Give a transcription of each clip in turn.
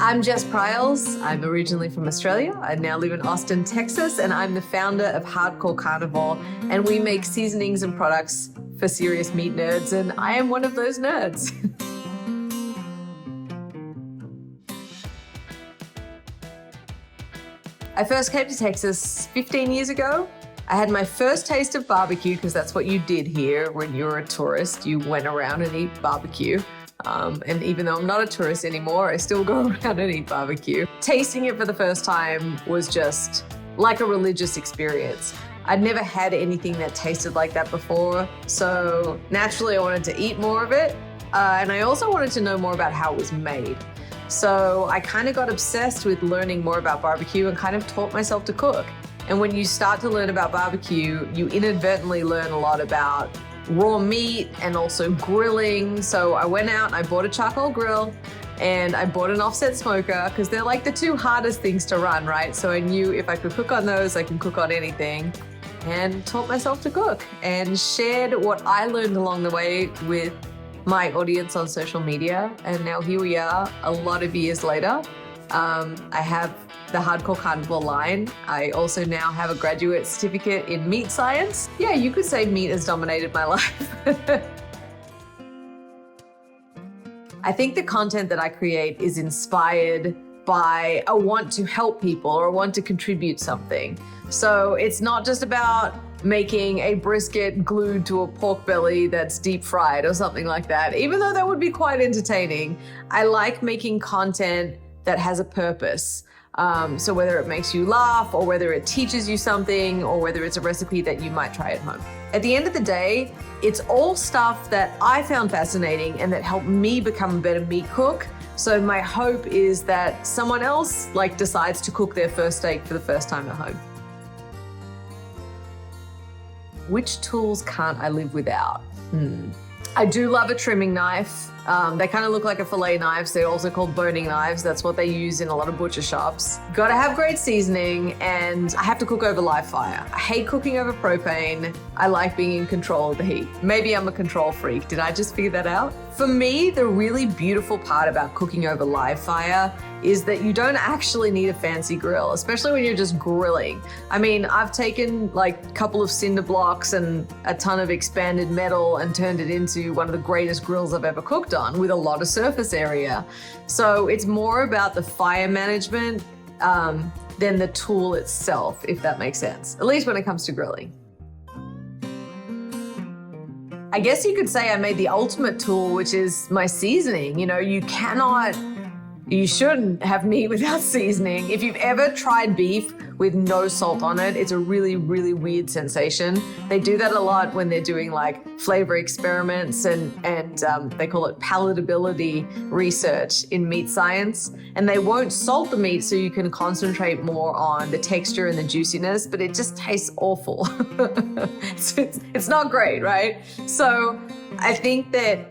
I'm Jess Pryles. I'm originally from Australia. I now live in Austin, Texas, and I'm the founder of Hardcore Carnivore, and we make seasonings and products for serious meat nerds, and I am one of those nerds. I first came to Texas 15 years ago. I had my first taste of barbecue, because that's what you did here when you were a tourist. You went around and eat barbecue. And even though I'm not a tourist anymore, I still go around and eat barbecue. Tasting it for the first time was just like a religious experience. I'd never had anything that tasted like that before. So naturally, I wanted to eat more of it. And I also wanted to know more about how it was made. So I kind of got obsessed with learning more about barbecue and kind of taught myself to cook. And when you start to learn about barbecue, you inadvertently learn a lot about raw meat and also grilling. So I went out and I bought a charcoal grill and I bought an offset smoker because they're like the two hardest things to run, right? So I knew if I could cook on those, I can cook on anything, and taught myself to cook and shared what I learned along the way with my audience on social media. And now here we are a lot of years later. I have the Hardcore Carnivore line. I also now have a graduate certificate in meat science. Yeah, you could say meat has dominated my life. I think the content that I create is inspired by a want to help people or a want to contribute something. So it's not just about making a brisket glued to a pork belly that's deep fried or something like that, even though that would be quite entertaining. I like making content that has a purpose. So whether it makes you laugh or whether it teaches you something or whether it's a recipe that you might try at home. At the end of the day, it's all stuff that I found fascinating and that helped me become a better meat cook. So my hope is that someone else decides to cook their first steak for the first time at home. Which tools can't I live without? I do love a trimming knife. They kind of look like a fillet knives. They're also called boning knives. That's what they use in a lot of butcher shops. Gotta have great seasoning, and I have to cook over live fire. I hate cooking over propane. I like being in control of the heat. Maybe I'm a control freak. Did I just figure that out? For me, the really beautiful part about cooking over live fire is that you don't actually need a fancy grill, especially when you're just grilling. I mean, I've taken a couple of cinder blocks and a ton of expanded metal and turned it into one of the greatest grills I've ever cooked on with a lot of surface area. So it's more about the fire management than the tool itself, if that makes sense, at least when it comes to grilling. I guess you could say I made the ultimate tool, which is my seasoning. You know, you shouldn't have meat without seasoning. If you've ever tried beef with no salt on it, it's a really, really weird sensation. They do that a lot when they're doing flavor experiments and they call it palatability research in meat science. And they won't salt the meat so you can concentrate more on the texture and the juiciness, but it just tastes awful. It's not great, right? So I think that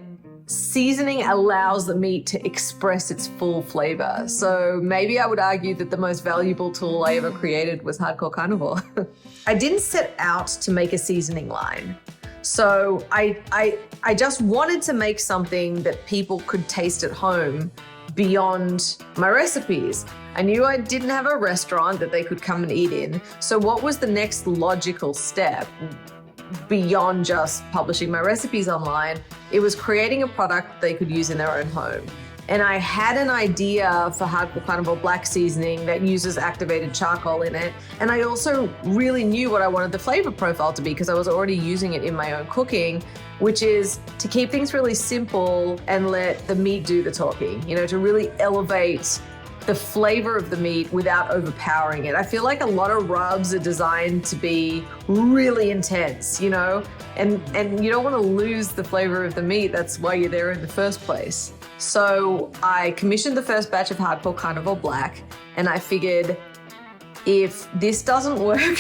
seasoning allows the meat to express its full flavor. So maybe I would argue that the most valuable tool I ever created was Hardcore Carnivore. I didn't set out to make a seasoning line. So I just wanted to make something that people could taste at home beyond my recipes. I knew I didn't have a restaurant that they could come and eat in. So what was the next logical step beyond just publishing my recipes online? It was creating a product they could use in their own home. And I had an idea for Hardcore Carnivore black seasoning that uses activated charcoal in it. And I also really knew what I wanted the flavor profile to be because I was already using it in my own cooking, which is to keep things really simple and let the meat do the talking, to really elevate the flavor of the meat without overpowering it. I feel like a lot of rubs are designed to be really intense, and you don't want to lose the flavor of the meat. That's why you're there in the first place. So I commissioned the first batch of Hardcore Carnivore Black, and I figured if this doesn't work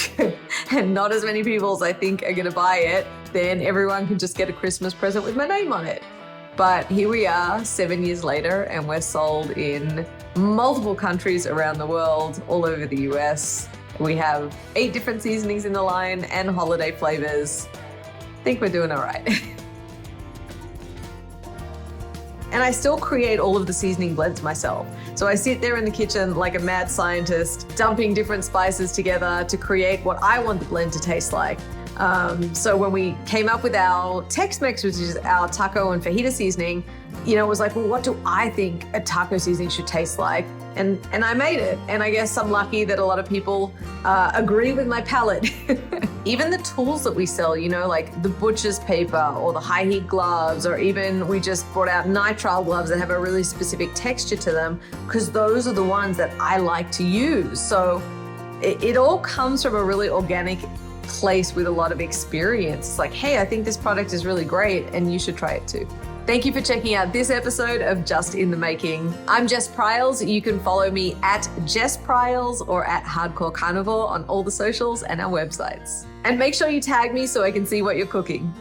and not as many people as I think are gonna buy it, then everyone can just get a Christmas present with my name on it. But here we are 7 years later, and we're sold in multiple countries around the world, all over the US. We have 8 different seasonings in the line and holiday flavors. I think we're doing all right. And And I still create all of the seasoning blends myself. So I sit there in the kitchen like a mad scientist, dumping different spices together to create what I want the blend to taste like. So when we came up with our Tex-Mex, which is our taco and fajita seasoning, it was like, well, what do I think a taco seasoning should taste like? And I made it. And I guess I'm lucky that a lot of people agree with my palate. Even the tools that we sell, like the butcher's paper or the high heat gloves, or even we just brought out nitrile gloves that have a really specific texture to them, because those are the ones that I like to use. So it all comes from a really organic place with a lot of experience. It's like, hey, I think this product is really great and you should try it too. Thank you for checking out this episode of Just in the Making. I'm Jess Pryles. You can follow me at Jess Pryles or at Hardcore Carnivore on all the socials and our websites. And make sure you tag me so I can see what you're cooking.